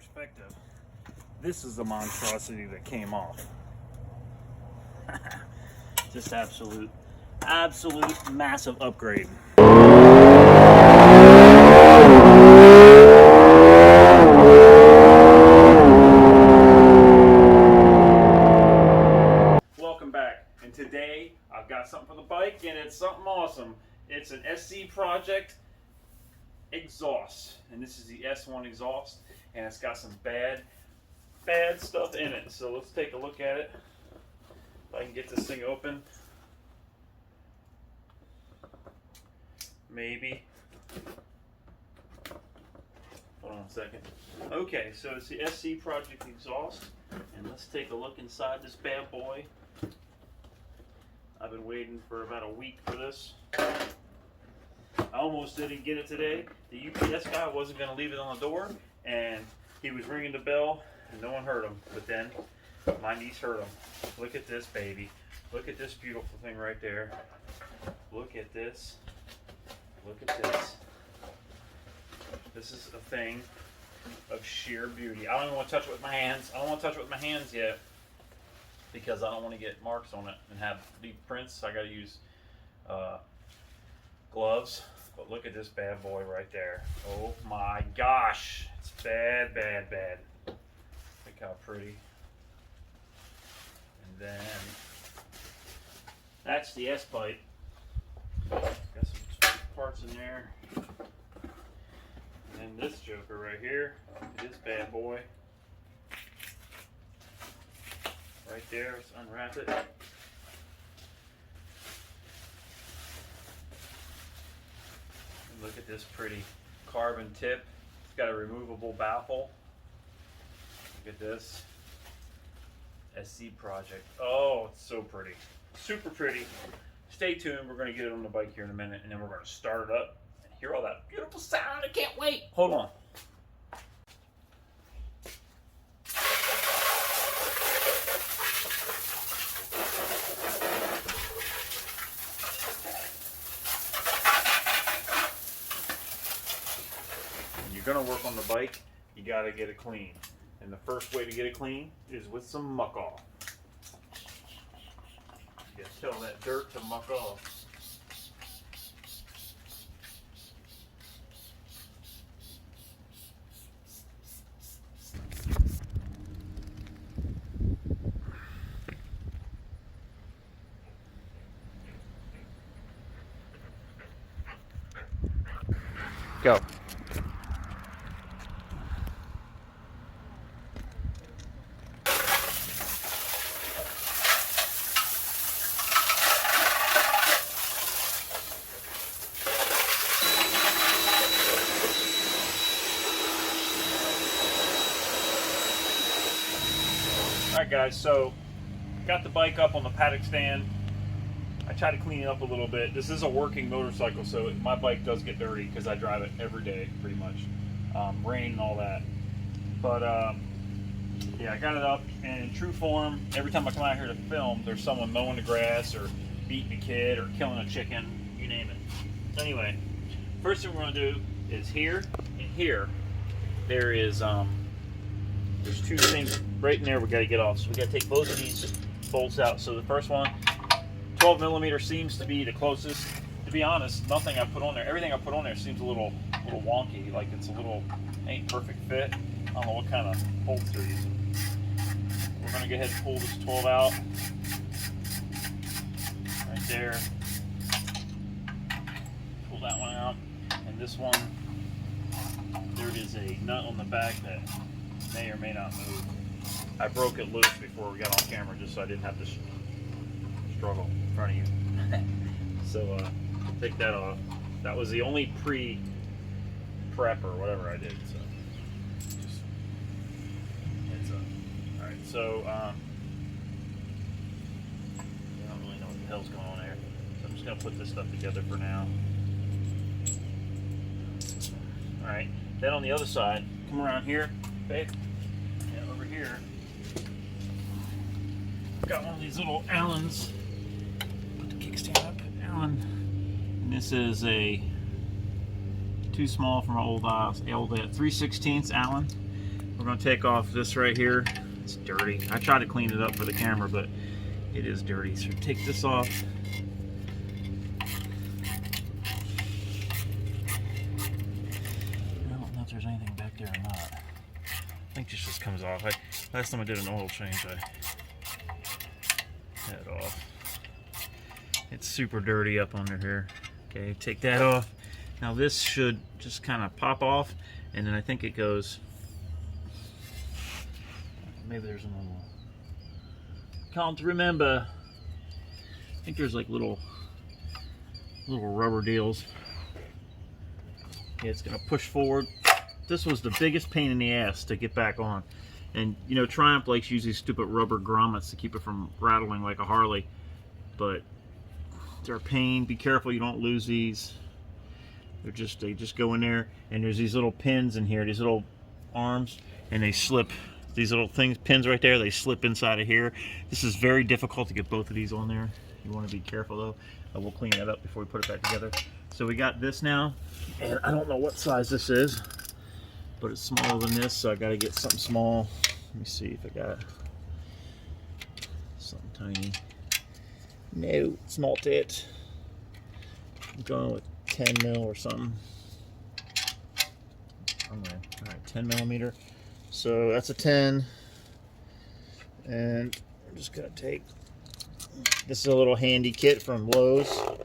perspective, this is the monstrosity that came off. Just absolute massive upgrade. Welcome back, and today I've got something for the bike, and it's something awesome. It's an SC Project exhaust, and this is the S1 exhaust, and it's got some bad stuff in it. So let's take a look at it. If I can get this thing open, maybe. Hold on a second. Okay, so it's the SC Project exhaust, and let's take a look inside this bad boy. I've been waiting for about a week for this. I almost didn't get it today. The UPS guy wasn't going to leave it on the door, and he was ringing the bell, and no one heard him. But then my niece heard him. Look at this baby. Look at this beautiful thing right there. Look at this. Look at this. This is a thing of sheer beauty. I don't even want to touch it with my hands. I don't want to touch it with my hands yet because I don't want to get marks on it and have deep prints. I got to use gloves. But look at this bad boy right there. Oh my gosh. It's bad. Look how pretty. And then that's the S pipe. Got some parts in there. And then this joker right here. Look at this bad boy. Right there. Let's unwrap it. Look at this pretty carbon tip. It's got a removable baffle. Look at this. SC Project. Oh, it's so pretty. Super pretty. Stay tuned. We're going to get it on the bike here in a minute, and then we're going to start it up and hear all that beautiful sound. I can't wait. Hold on. You're going to work on the bike, you got to get it clean. And the first way to get it clean is with some muck off. You got to tell that dirt to muck off. Go. Alright guys, so got the bike up on the paddock stand. I try to clean it up a little bit. This is a working motorcycle, so my bike does get dirty because I drive it every day pretty much. Rain and all that. But yeah, I got it up, and in true form, every time I come out here to film, there's someone mowing the grass or beating a kid or killing a chicken, you name it. Anyway, first thing we're going to do is here and here, there is there's two things right in there we got to get off. So we got to take both of these bolts out. So the first one, 12 millimeter seems to be the closest. To be honest, nothing I put on there, everything I put on there seems a little wonky, like it's a little ain't perfect fit. I don't know what kind of bolts they're using. We're going to go ahead and pull this 12 out right there. Pull that one out, and this one, there is a nut on the back that may or may not move. I broke it loose before we got on camera just so I didn't have to struggle in front of you. So take that off. That was the only pre-prep or whatever I did. So just heads up. Alright, so I don't really know what the hell's going on there. So I'm just going to put this stuff together for now. Alright, then on the other side, come around here, babe. Yeah, over here. Got one of these little Allens. Put the kickstand up. Allen. And this is a too small for my old 3/16 Allen. We're going to take off this right here. It's dirty. I tried to clean it up for the camera, but it is dirty. So take this off. I don't know if there's anything back there or not. I think this just comes off. Last time I did an oil change, I had it off. It's super dirty up under here. Okay, take that off. Now this should just kind of pop off, and then I think it goes. Maybe there's another one. Can't remember. I think there's like little rubber deals. Yeah, it's gonna push forward. This was the biggest pain in the ass to get back on. And you know, Triumph likes to use these stupid rubber grommets to keep it from rattling like a Harley. But they're a pain. Be careful you don't lose these. They just go in there, and there's these little pins in here, these little arms, and they slip. These little pins right there, they slip inside of here. This is very difficult to get both of these on there. You want to be careful though. We'll clean that up before we put it back together. So we got this now, and I don't know what size this is, but it's smaller than this, so I got to get something small. Let me see if I got something tiny. No, it's not it. I'm going with 10 mil or something. All right, 10 millimeter. So that's a 10, and I'm just gonna take, this is a little handy kit from Lowe's, a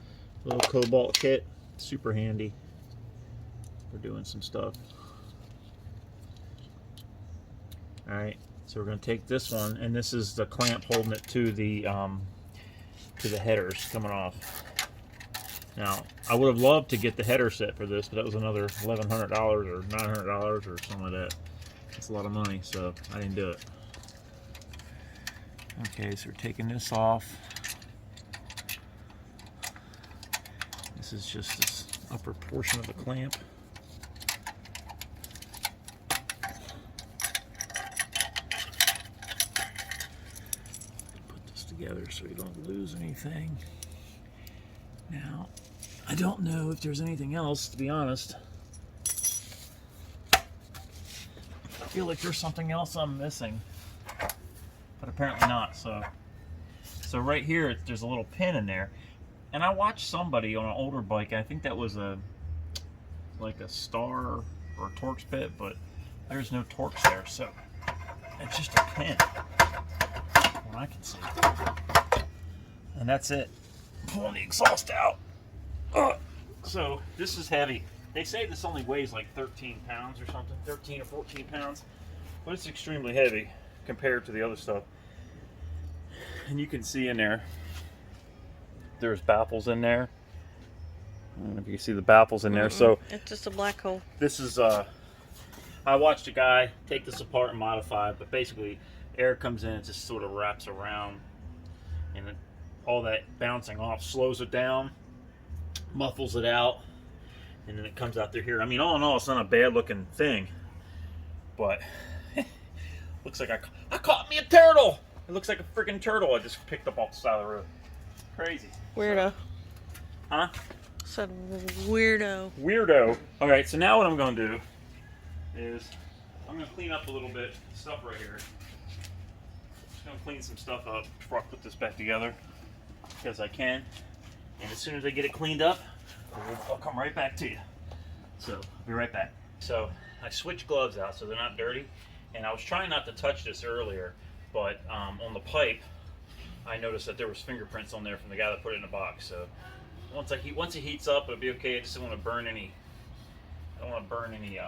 little cobalt kit, super handy for doing some stuff. All right, so we're gonna take this one, and this is the clamp holding it to the headers coming off. Now, I would have loved to get the header set for this, but that was another $1,100 or $900 or something like that. That's a lot of money, so I didn't do it. Okay, so we're taking this off. This is just this upper portion of the clamp. Put this together so we don't lose anything. Now, I don't know if there's anything else, to be honest. I feel like there's something else I'm missing, but apparently not. So right here, there's a little pin in there, and I watched somebody on an older bike. I think that was like a Star or a Torx bit, but there's no Torx there, so it's just a pin, what I can see, and that's it. Pulling the exhaust out. So this is heavy. They say this only weighs like 13 pounds or something, 13 or 14 pounds, but it's extremely heavy compared to the other stuff. And you can see in there, there's baffles in there. I don't know if you can see the baffles in there. So it's just a black hole. This is, I watched a guy take this apart and modify it, but basically air comes in and just sort of wraps around, and all that bouncing off slows it down, muffles it out, and then it comes out through here. I mean, all in all, it's not a bad looking thing, but looks like I caught me a turtle. It looks like a freaking turtle I just picked up off the side of the road. Crazy. Weirdo. Huh? Said weirdo. Weirdo. All right, so now what I'm going to do is I'm going to clean up a little bit stuff right here. Just going to clean some stuff up before I put this back together, because I can. And as soon as I get it cleaned up, I'll come right back to you. So, I'll be right back. So, I switched gloves out so they're not dirty. And I was trying not to touch this earlier, but on the pipe, I noticed that there was fingerprints on there from the guy that put it in the box. So, once it heats up, it'll be okay. I just don't want to burn any. I don't want to burn any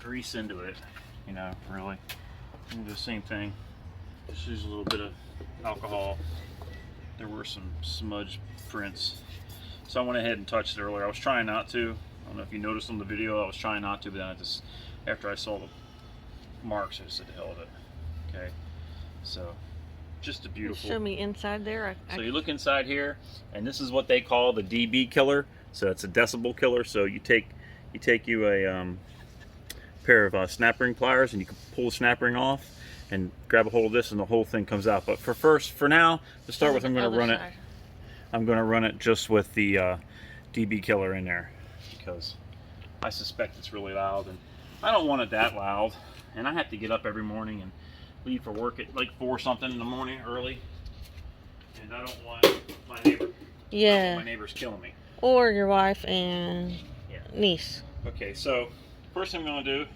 grease into it. You know, really. I'm gonna do the same thing. Just use a little bit of alcohol. There were some smudge prints, so I went ahead and touched it earlier. I was trying not to. I don't know if you noticed on the video, I was trying not to, but then after I saw the marks, I just said, the hell of it. Okay, so just a beautiful. Show me inside there. So you look inside here, and this is what they call the dB killer. So it's a decibel killer. So you take a pair of snap ring pliers, and you can pull the snap ring off and grab a hold of this, and the whole thing comes out. But for now, to start with, I'm going to run it. I'm going to run it just with the dB killer in there, because I suspect it's really loud, and I don't want it that loud. and I have to get up every morning and leave for work at like 4 something in the morning early, and I don't want my neighbor. Yeah. My neighbor's killing me. Or your wife and Yeah. niece. Okay, so first thing I'm going to do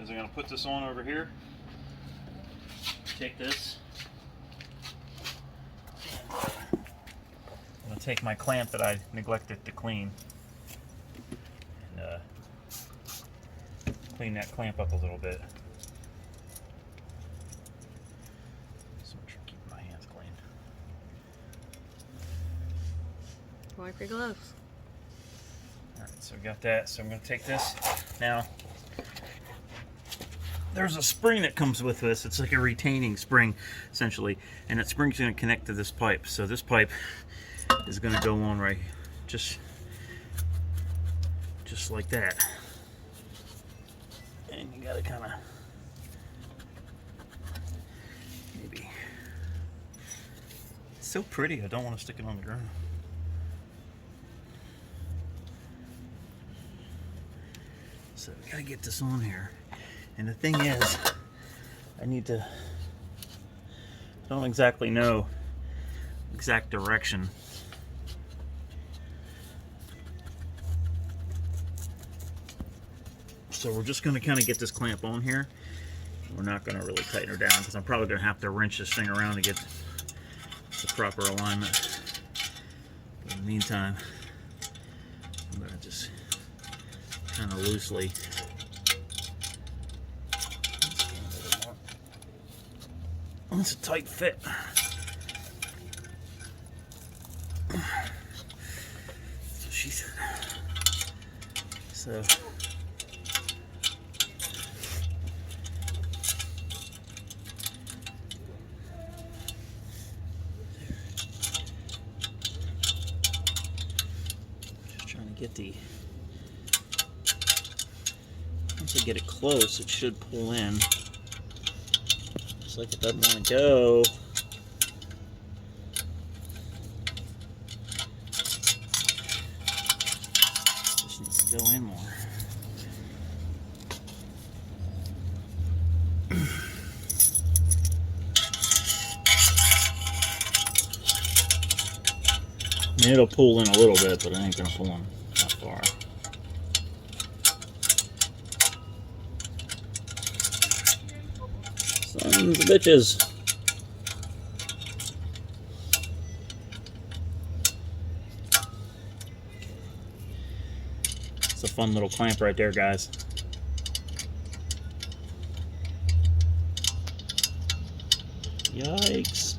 is I'm going to put this on over here. Take this. I'm going to take my clamp that I neglected to clean and clean that clamp up a little bit. So make sure I keep my hands clean. Wipe your gloves. Alright, so we got that. So I'm going to take this. Now, there's a spring that comes with this. It's like a retaining spring, essentially. And that spring's going to connect to this pipe. So this pipe is going to go on right just like that. And you got to kind of maybe. It's so pretty. I don't want to stick it on the ground. So we got to get this on here. And the thing is, I don't exactly know exact direction. So we're just going to kind of get this clamp on here. We're not going to really tighten her down because I'm probably going to have to wrench this thing around to get the proper alignment. But in the meantime, I'm going to just kind of loosely. It's a tight fit. So she said. So. Just trying to get the. Once I get it close, it should pull in. Looks like it doesn't want to go. Just needs to go in more. I mean, it'll pull in a little bit, but it ain't gonna pull in that far. Sons of bitches. It's a fun little clamp right there, guys. Yikes.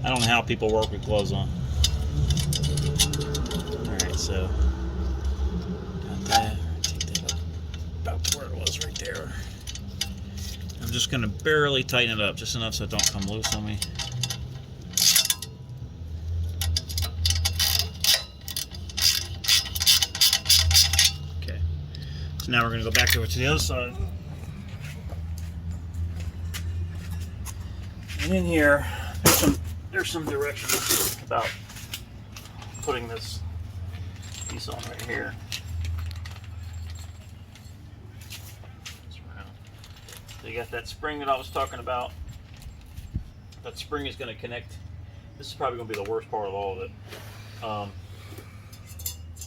I don't know how people work with gloves on. Alright, so got that. Take that up about to where it was right there. I'm just going to barely tighten it up, just enough so it don't come loose on me. Okay, so now we're going to go back over to the other side. And in here, there's some directions about putting this piece on right here. So you got that spring that I was talking about. That spring is going to connect. This is probably going to be the worst part of all of it.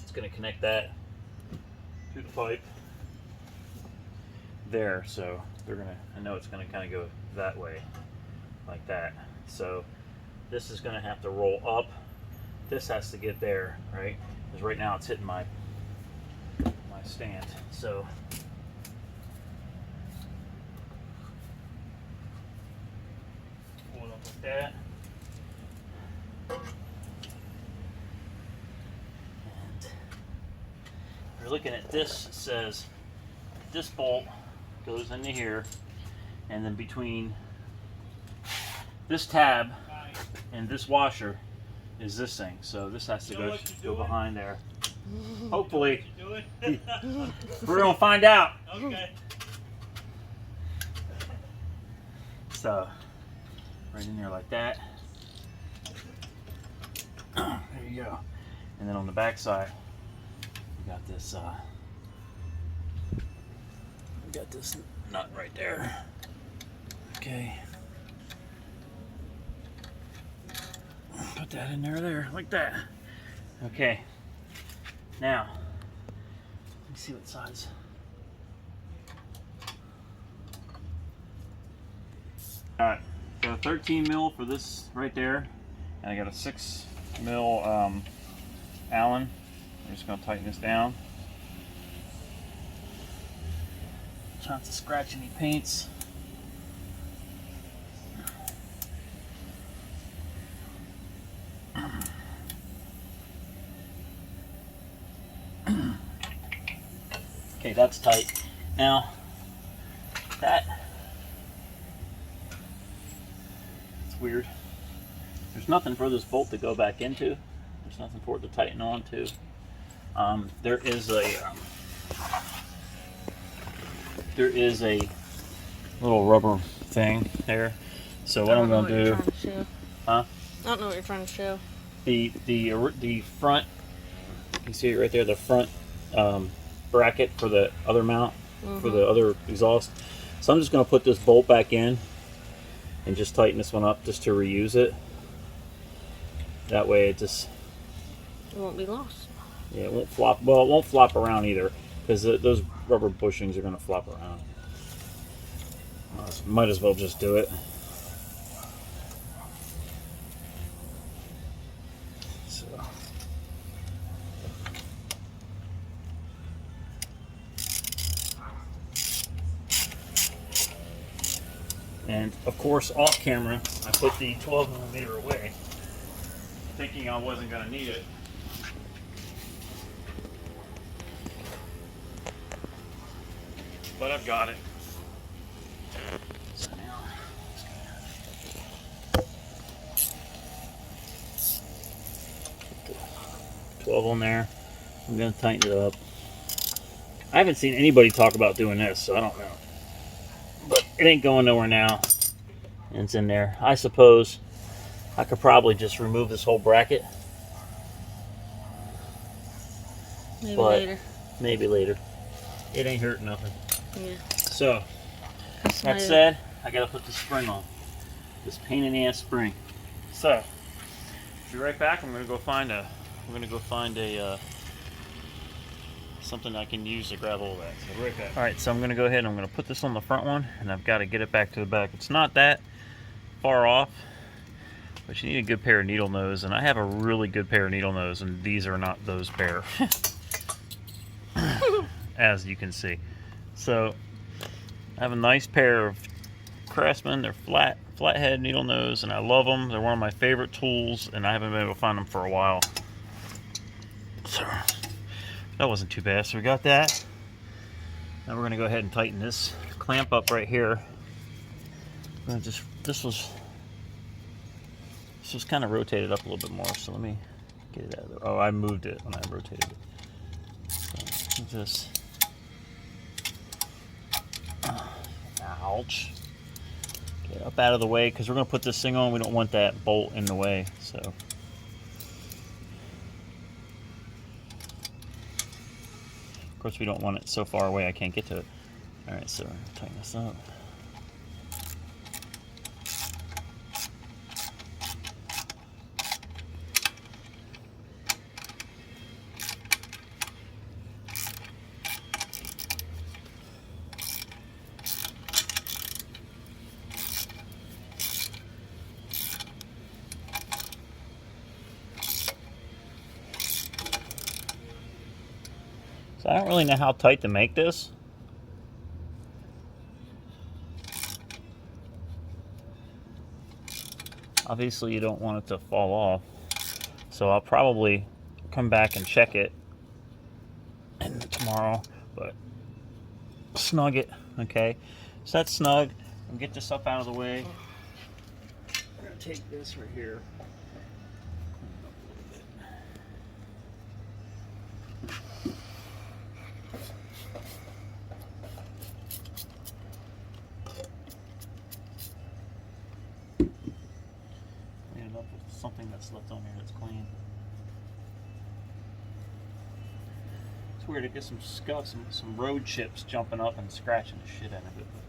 It's going to connect that to the pipe there. So they're going to. I know it's going to kind of go that way, like that. So this is going to have to roll up. This has to get there, right? Because right now it's hitting my stand. So. That. And we're looking at this. It says this bolt goes into here, and then between this tab and this washer is this thing. So this has to go behind there. Hopefully, we're gonna find out. Okay. So. Right in there like that. There you go. And then on the back side, we got this got this nut right there. Okay. Put that in there, like that. Okay. Now, let me see what size. Alright, got a 13 mil for this right there, and I got a 6 mil Allen. I'm just going to tighten this down. Try not to scratch any paints. Okay, that's tight. Now, that's weird. There's nothing for this bolt to go back into. There's nothing for it to tighten on to. There is a little rubber thing there. So what I'm going to do? Huh? I don't know what you're trying to show. The front. You can see it right there. The front bracket for the other mount, for the other exhaust. So I'm just going to put this bolt back in and just tighten this one up just to reuse it. That way it won't be lost. Yeah, it won't flop. Well, it won't flop around either because those rubber bushings are going to flop around. Might as well just do it. So. And of course, off camera, I put the 12mm away, thinking I wasn't going to need it. But I've got it. So now, 12 on there. I'm going to tighten it up. I haven't seen anybody talk about doing this, so I don't know. But it ain't going nowhere now. And it's in there. I suppose I could probably just remove this whole bracket. Maybe later. Maybe later. It ain't hurting nothing. Yeah. So, that said, I gotta put the spring on. This pain in the ass spring. So, be right back. I'm gonna go find a something I can use to grab all that. So right back. All right, so I'm gonna go ahead and I'm gonna put this on the front one, and I've got to get it back to the back. It's not that far off, but you need a good pair of needle nose, and I have a really good pair of needle nose, and these are not those pair. As you can see. So I have a nice pair of Craftsman. They're flathead needle nose, and I love them. They're one of my favorite tools, and I haven't been able to find them for a while. So that wasn't too bad. So we got that. Now we're going to go ahead and tighten this clamp up right here. I'm gonna just this was kind of rotated up a little bit more. So let me get it out of there. Oh, I moved it when I rotated it. So just ouch. Get up out of the way because we're going to put this thing on. We don't want that bolt in the way. So of course we don't want it so far away I can't get to it. Alright, so tighten this up. So I don't really know how tight to make this. Obviously you don't want it to fall off. So I'll probably come back and check it tomorrow, but snug it, okay? So that's snug. And get this up out of the way. I'm gonna take this right here. Something that's left on here that's clean. So weird. It gets some scuff, some road chips jumping up and scratching the shit out of it. But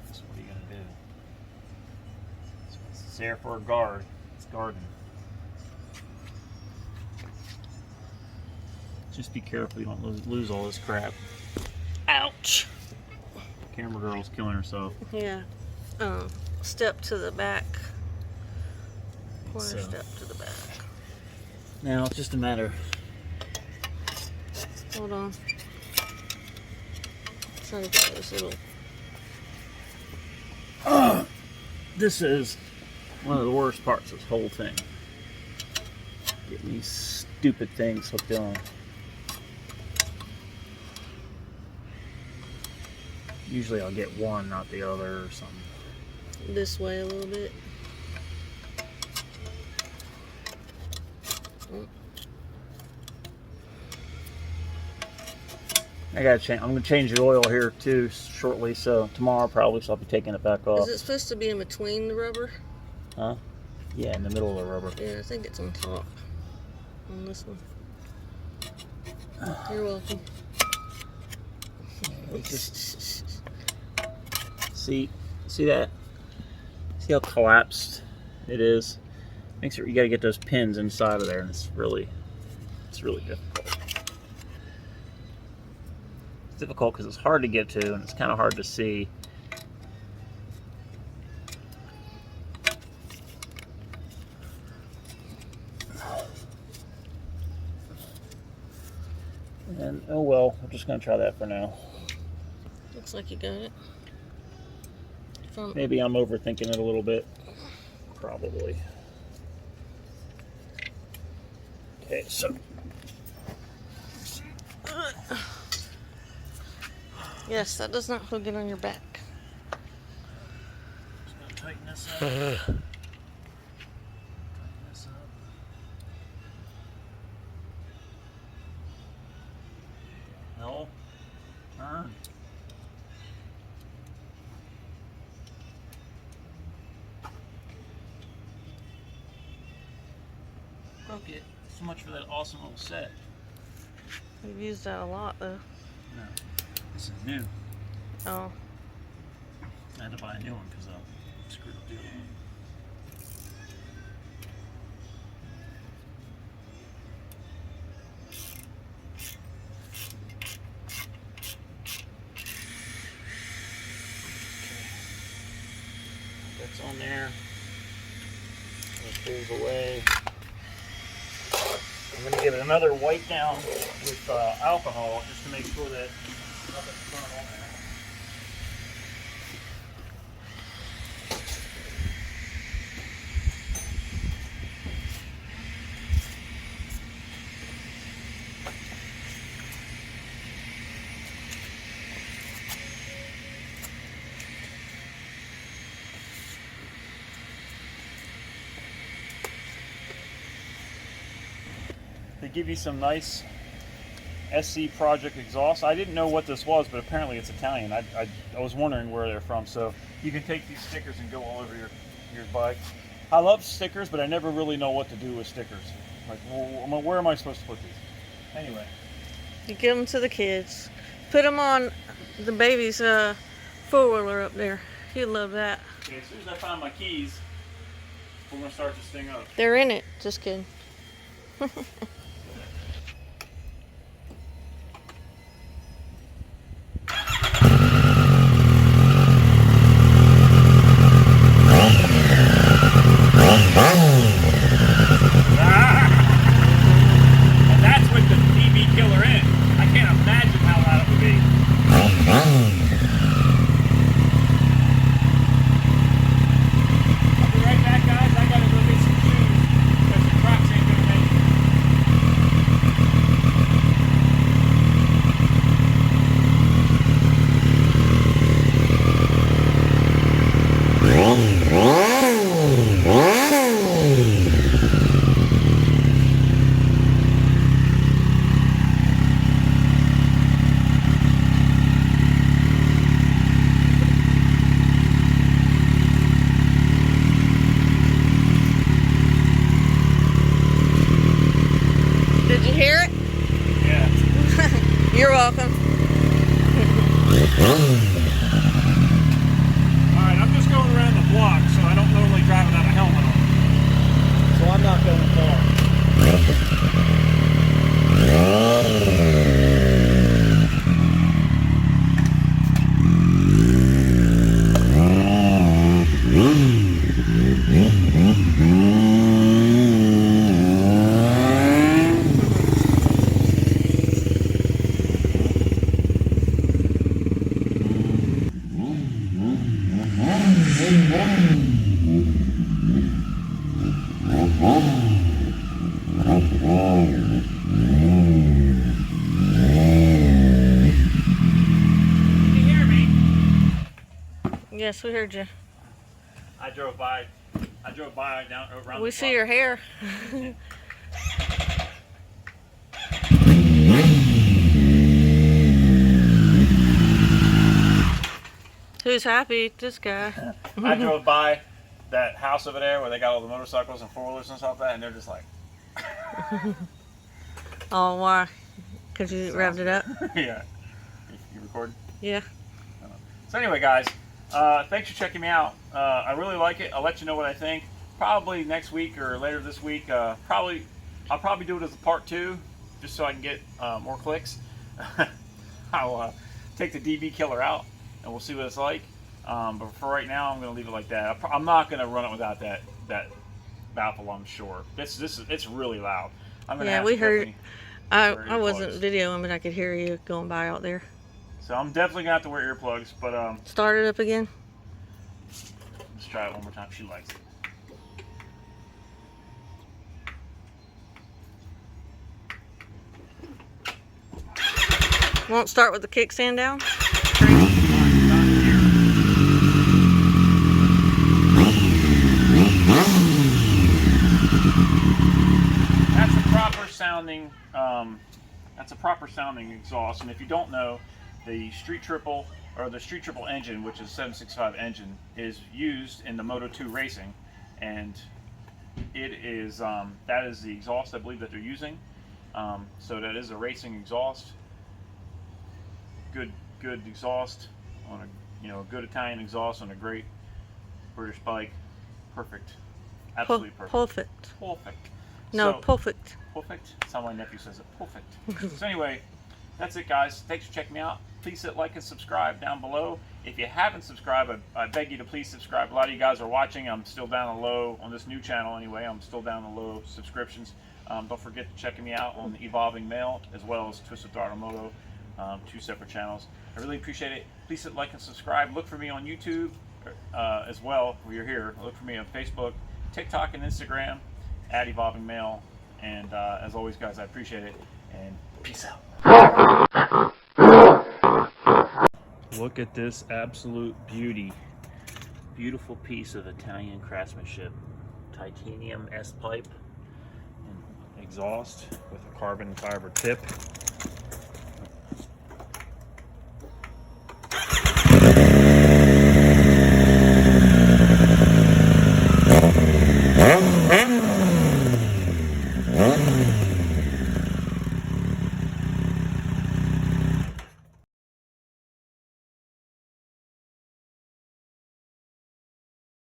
that's what are you gonna do? So it's there for a guard. It's guarding. Just be careful you don't lose all this crap. Ouch. Camera girl's killing herself. Yeah. Step to the back. Corner So, step to the back. now it's just a matter. Hold on. Trying to get this little. This is one of the worst parts of this whole thing. Getting these stupid things hooked on. Usually I'll get one, not the other, or something. This way a little bit. I gotta change. I'm gonna change the oil here too shortly. So tomorrow probably, so I'll be taking it back off. Is it supposed to be in between the rubber? Huh? Yeah, in the middle of the rubber. Yeah, I think it's on top. On this one. You're welcome. See that? See how collapsed it is? Makes it. You got to get those pins inside of there, and it's really difficult. It's difficult because it's hard to get to, and it's kind of hard to see. And oh well, I'm just gonna try that for now. Looks like you got it. Maybe I'm overthinking it a little bit. Probably. Okay, so. Yes, that does not hook it on your back. Just gonna tighten this up. Tighten this up. No. Turn. Broke it. So much for that awesome little set. We've used that a lot though. No, this is new. Oh. I had to buy a new one because I screwed up the other one. That's on there. That pulls away. I'm going to give it another wipe down with alcohol just to make sure that nothing's burnt on there. They give you some nice SC Project exhaust. I didn't know what this was, but apparently it's Italian. I was wondering where they're from. So you can take these stickers and go all over your bike. I love stickers, but I never really know what to do with stickers. Like, well, where am I supposed to put these? Anyway. You give them to the kids. Put them on the baby's four-wheeler up there. He'd love that. Okay, as soon as I find my keys, we're going to start this thing up. They're in it. Just kidding. And that's with the TV killer in. I can't imagine how loud it would be. I'll be right back, guys. I gotta go get some shoes because the Crocs ain't gonna make it. Alright, I'm just going around the block, so I don't normally drive without a helmet on. So I'm not going far. Yes, we heard you. I drove by down around We the see block. your hair. Who's happy? This guy. I drove by that house over there where they got all the motorcycles and four-wheelers and stuff like that, and they're just like... Oh, why? Because you revved it up? Yeah. You recording? Yeah. So anyway, guys, thanks for checking me out. I really like it. I'll let you know what I think. Probably next week or later this week. I'll probably do it as a part 2, just so I can get more clicks. I'll take the DB killer out, and we'll see what it's like. But for right now, I'm going to leave it like that. I'm not going to run it without that baffle, I'm sure. It's really loud. I'm gonna Yeah, have we to heard. definitely I wear wasn't earplugs. videoing, but I could hear you going by out there. So I'm definitely going to have to wear earplugs, but Start it up again. let's try it one more time. She likes it. Won't start with the kickstand down? That's a proper sounding. That's a proper sounding exhaust. And if you don't know, the Street Triple engine, which is a 765 engine, is used in the Moto2 racing, and it is that is the exhaust I believe that they're using. So that is a racing exhaust. Good exhaust on a good Italian exhaust on a great British bike. Perfect, absolutely perfect. Perfect. Perfect. No, So, perfect. perfect. That's how my nephew says it. Perfect. So anyway, that's it, guys. Thanks for checking me out. Please hit like and subscribe down below. If you haven't subscribed, I beg you to please subscribe. A lot of you guys are watching. I'm still down the low on this new channel anyway. I'm still down the low subscriptions. Don't forget to check me out on Evolving Mail as well as Twisted Throttle Moto, 2 separate channels. I really appreciate it. Please hit like and subscribe. Look for me on YouTube as well where you're here. Look for me on Facebook, TikTok, and Instagram at Evolving Mail. And as always, guys, I appreciate it. And peace out. Look at this absolute beauty. Beautiful piece of Italian craftsmanship. Titanium S-pipe and exhaust with a carbon fiber tip.